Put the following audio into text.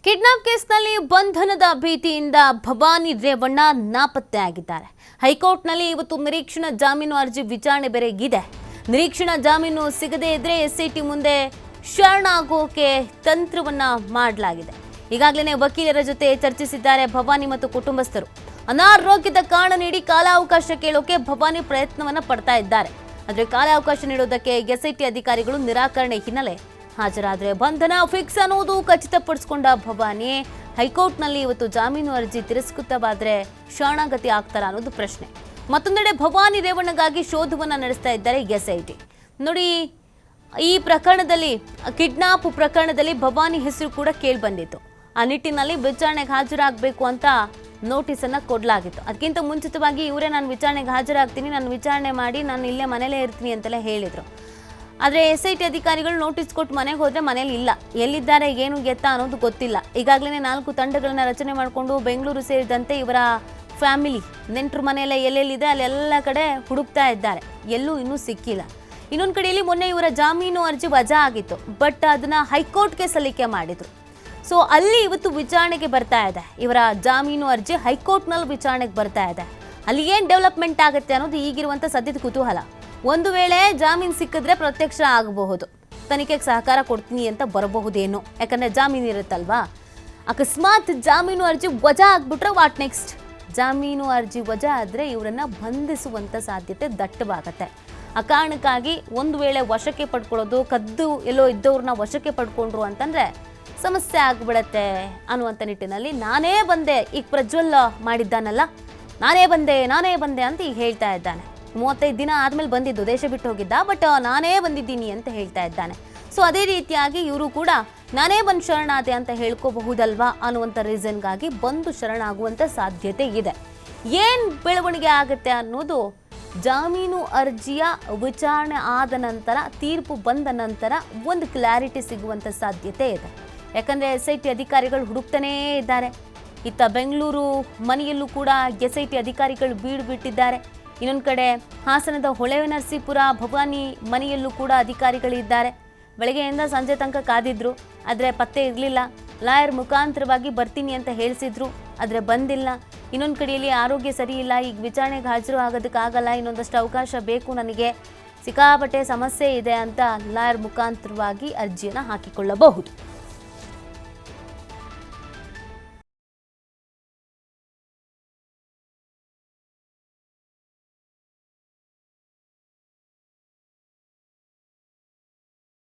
Kidnap ಕೇಸ್ನಲ್ಲಿ ಬಂಧನದ ಭೀತಿಯಿಂದ ಭವಾನಿ ರೇವಣ್ಣ ನಾಪತ್ತೆಯಾಗಿದ್ದಾರೆ. ಹೈಕೋರ್ಟ್ನಲ್ಲಿ ಇವತ್ತು ನಿರೀಕ್ಷಣಾ ಜಾಮೀನು ಅರ್ಜಿ ವಿಚಾರಣೆ ಬೆರೆಗಿದೆ. ನಿರೀಕ್ಷಣಾ ಜಾಮೀನು ಸಿಗದೇ ಇದ್ರೆ ಎಸ್ಐಟಿ ಮುಂದೆ ಶರಣಾಗೋಕೆ ತಂತ್ರವನ್ನ ಮಾಡಲಾಗಿದೆ. ಈಗಾಗಲೇ ವಕೀಲರ ಜೊತೆ ಚರ್ಚಿಸಿದ್ದಾರೆ ಭವಾನಿ ಮತ್ತು ಕುಟುಂಬಸ್ಥರು. ಅನಾರೋಗ್ಯದ ಕಾರಣ ನೀಡಿ ಕಾಲಾವಕಾಶ ಕೇಳೋಕೆ ಭವಾನಿ ಪ್ರಯತ್ನವನ್ನ ಪಡ್ತಾ ಇದ್ದಾರೆ. ಆದರೆ ಕಾಲಾವಕಾಶ ನೀಡೋದಕ್ಕೆ ಎಸ್ಐಟಿ ಅಧಿಕಾರಿಗಳು ನಿರಾಕರಣೆ ಹಿನ್ನೆಲೆ ಹಾಜರಾದರೆ ಬಂಧನ ಫಿಕ್ಸ್ ಅನ್ನೋದು ಖಚಿತಪಡಿಸಿಕೊಂಡ ಭವಾನಿ ಹೈಕೋರ್ಟ್ನಲ್ಲಿ ಇವತ್ತು ಜಾಮೀನು ಅರ್ಜಿ ತಿರಸ್ಕೃತವಾದರೆ ಶರಣಾಗತಿ ಆಗ್ತಾರ ಅನ್ನೋದು ಪ್ರಶ್ನೆ. ಮತ್ತೊಂದೆಡೆ ಭವಾನಿ ರೇವಣ್ಣಗಾಗಿ ಶೋಧವನ್ನ ನಡೆಸ್ತಾ ಇದ್ದಾರೆ ಎಸ್ಐಟಿ. ನೋಡಿ, ಈ ಪ್ರಕರಣದಲ್ಲಿ ಕಿಡ್ನಾಪ್ ಪ್ರಕರಣದಲ್ಲಿ ಭವಾನಿ ಹೆಸರು ಕೂಡ ಕೇಳಿ ಬಂದಿತ್ತು. ಆ ನಿಟ್ಟಿನಲ್ಲಿ ವಿಚಾರಣೆಗೆ ಹಾಜರಾಗಬೇಕು ಅಂತ ನೋಟಿಸ್ ಅನ್ನ ಕೊಡಲಾಗಿತ್ತು. ಅದಕ್ಕಿಂತ ಮುಂಚಿತವಾಗಿ ಇವರೇ ನಾನು ವಿಚಾರಣೆಗೆ ಹಾಜರಾಗ್ತೀನಿ, ನಾನು ವಿಚಾರಣೆ ಮಾಡಿ ನಾನು ಇಲ್ಲೇ ಮನೇಲೇ ಇರ್ತೀನಿ ಅಂತೆಲ್ಲ ಹೇಳಿದ್ರು. ಆದರೆ ಎಸ್ಐಟಿ ಅಧಿಕಾರಿಗಳು ನೋಟಿಸ್ ಕೊಟ್ಟು ಮನೆಗೆ ಹೋದರೆ ಮನೇಲಿ ಇಲ್ಲ, ಎಲ್ಲಿದ್ದಾರೆ ಏನು ಎತ್ತ ಅನ್ನೋದು ಗೊತ್ತಿಲ್ಲ. ಈಗಾಗಲೇ 4 ತಂಡಗಳನ್ನ ರಚನೆ ಮಾಡಿಕೊಂಡು ಬೆಂಗಳೂರು ಸೇರಿದಂತೆ ಇವರ ಫ್ಯಾಮಿಲಿ ನೆಂಟರು ಮನೆಯಲ್ಲೇ ಎಲ್ಲೆಲ್ಲಿದೆ ಅಲ್ಲೆಲ್ಲ ಕಡೆ ಹುಡುಕ್ತಾ ಇದ್ದಾರೆ. ಎಲ್ಲೂ ಇನ್ನೂ ಸಿಕ್ಕಿಲ್ಲ. ಇನ್ನೊಂದು ಕಡೆಯಲ್ಲಿ ಮೊನ್ನೆ ಇವರ ಜಾಮೀನು ಅರ್ಜಿ ವಜಾ ಆಗಿತ್ತು, ಬಟ್ ಅದನ್ನ ಹೈಕೋರ್ಟ್ಗೆ ಸಲ್ಲಿಕೆ ಮಾಡಿದ್ರು. ಸೊ ಅಲ್ಲಿ ಇವತ್ತು ವಿಚಾರಣೆಗೆ ಬರ್ತಾ ಇದೆ. ಇವರ ಜಾಮೀನು ಅರ್ಜಿ ಹೈಕೋರ್ಟ್ನಲ್ಲಿ ವಿಚಾರಣೆಗೆ ಬರ್ತಾ ಇದೆ. ಅಲ್ಲಿ ಏನು ಡೆವಲಪ್ಮೆಂಟ್ ಆಗುತ್ತೆ ಅನ್ನೋದು ಈಗಿರುವಂಥ ಸದ್ಯದ ಕುತೂಹಲ. ಒಂದು ವೇಳೆ ಜಾಮೀನು ಸಿಕ್ಕಿದ್ರೆ ಪ್ರತ್ಯಕ್ಷ ಆಗಬಹುದು, ತನಿಖೆಗೆ ಸಹಕಾರ ಕೊಡ್ತೀನಿ ಅಂತ ಬರಬಹುದೇನೋ, ಯಾಕಂದ್ರೆ ಜಾಮೀನು ಇರುತ್ತಲ್ವಾ. ಅಕಸ್ಮಾತ್ ಜಾಮೀನು ಅರ್ಜಿ ವಜಾ ಆಗ್ಬಿಟ್ರೆ ವಾಟ್ ನೆಕ್ಸ್ಟ್? ಜಾಮೀನು ಅರ್ಜಿ ವಜಾ ಆದರೆ ಇವರನ್ನ ಬಂಧಿಸುವಂಥ ಸಾಧ್ಯತೆ ದಟ್ಟವಾಗತ್ತೆ. ಆ ಕಾರಣಕ್ಕಾಗಿ ಒಂದು ವೇಳೆ ವಶಕ್ಕೆ ಪಡ್ಕೊಳ್ಳೋದು, ಕದ್ದು ಎಲ್ಲೋ ಇದ್ದವ್ರನ್ನ ವಶಕ್ಕೆ ಪಡ್ಕೊಂಡ್ರು ಅಂತಂದ್ರೆ ಸಮಸ್ಯೆ ಆಗ್ಬಿಡತ್ತೆ ಅನ್ನುವಂಥ ನಿಟ್ಟಿನಲ್ಲಿ ನಾನೇ ಬಂದೆ, ಈಗ ಪ್ರಜ್ವಲ್ ಮಾಡಿದ್ದಾನಲ್ಲ, ನಾನೇ ಬಂದೆ ಅಂತ ಈಗ ಹೇಳ್ತಾ ಇದ್ದಾನೆ. 35 ದಿನ ಆದ್ಮೇಲೆ ಬಂದಿದ್ದು, ದೇಶ ಬಿಟ್ಟು ಹೋಗಿದ್ದ, ಬಟ್ ನಾನೇ ಬಂದಿದ್ದೀನಿ ಅಂತ ಹೇಳ್ತಾ ಇದ್ದಾನೆ. ಸೊ ಅದೇ ರೀತಿಯಾಗಿ ಇವರು ಕೂಡ ನಾನೇ ಬಂದು ಶರಣಾದೆ ಅಂತ ಹೇಳ್ಕೋಬಹುದಲ್ವಾ ಅನ್ನುವಂಥ ರೀಸನ್ಗಾಗಿ ಬಂದು ಶರಣಾಗುವಂಥ ಸಾಧ್ಯತೆ ಇದೆ. ಏನು ಬೆಳವಣಿಗೆ ಆಗುತ್ತೆ ಅನ್ನೋದು ಜಾಮೀನು ಅರ್ಜಿಯ ವಿಚಾರಣೆ ಆದ ನಂತರ, ತೀರ್ಪು ಬಂದ ನಂತರ ಒಂದು ಕ್ಲಾರಿಟಿ ಸಿಗುವಂಥ ಸಾಧ್ಯತೆ ಇದೆ. ಯಾಕಂದರೆ ಎಸ್ಐಟಿ ಅಧಿಕಾರಿಗಳು ಹುಡುಕ್ತಾನೇ ಇದ್ದಾರೆ. ಇತ್ತ ಬೆಂಗಳೂರು ಮನೆಯಲ್ಲೂ ಕೂಡ ಎಸ್ಐಟಿ ಅಧಿಕಾರಿಗಳು ಬೀಡು ಬಿಟ್ಟಿದ್ದಾರೆ. ಇನ್ನೊಂದು ಕಡೆ ಹಾಸನದ ಹೊಳೆನರಸೀಪುರ ಭವಾನಿ ಮನೆಯಲ್ಲೂ ಕೂಡ ಅಧಿಕಾರಿಗಳಿದ್ದಾರೆ. ಬೆಳಗ್ಗೆಯಿಂದ ಸಂಜೆ ತನಕ ಕಾದಿದ್ರು, ಆದರೆ ಪತ್ತೆ ಇರಲಿಲ್ಲ. ಲಾಯರ್ ಮುಖಾಂತರವಾಗಿ ಬರ್ತೀನಿ ಅಂತ ಹೇಳಿಸಿದ್ರು, ಆದರೆ ಬಂದಿಲ್ಲ. ಇನ್ನೊಂದು ಕಡೆಯಲ್ಲಿ ಆರೋಗ್ಯ ಸರಿ ಇಲ್ಲ, ಈಗ ವಿಚಾರಣೆಗೆ ಹಾಜರು ಆಗೋದಕ್ಕಾಗಲ್ಲ, ಇನ್ನೊಂದಷ್ಟು ಅವಕಾಶ ಬೇಕು ನನಗೆ, ಸಿಕ್ಕಾಪಟ್ಟೆ ಸಮಸ್ಯೆ ಇದೆ ಅಂತ ಲಾಯರ್ ಮುಖಾಂತರವಾಗಿ ಅರ್ಜಿಯನ್ನು ಹಾಕಿಕೊಳ್ಳಬಹುದು.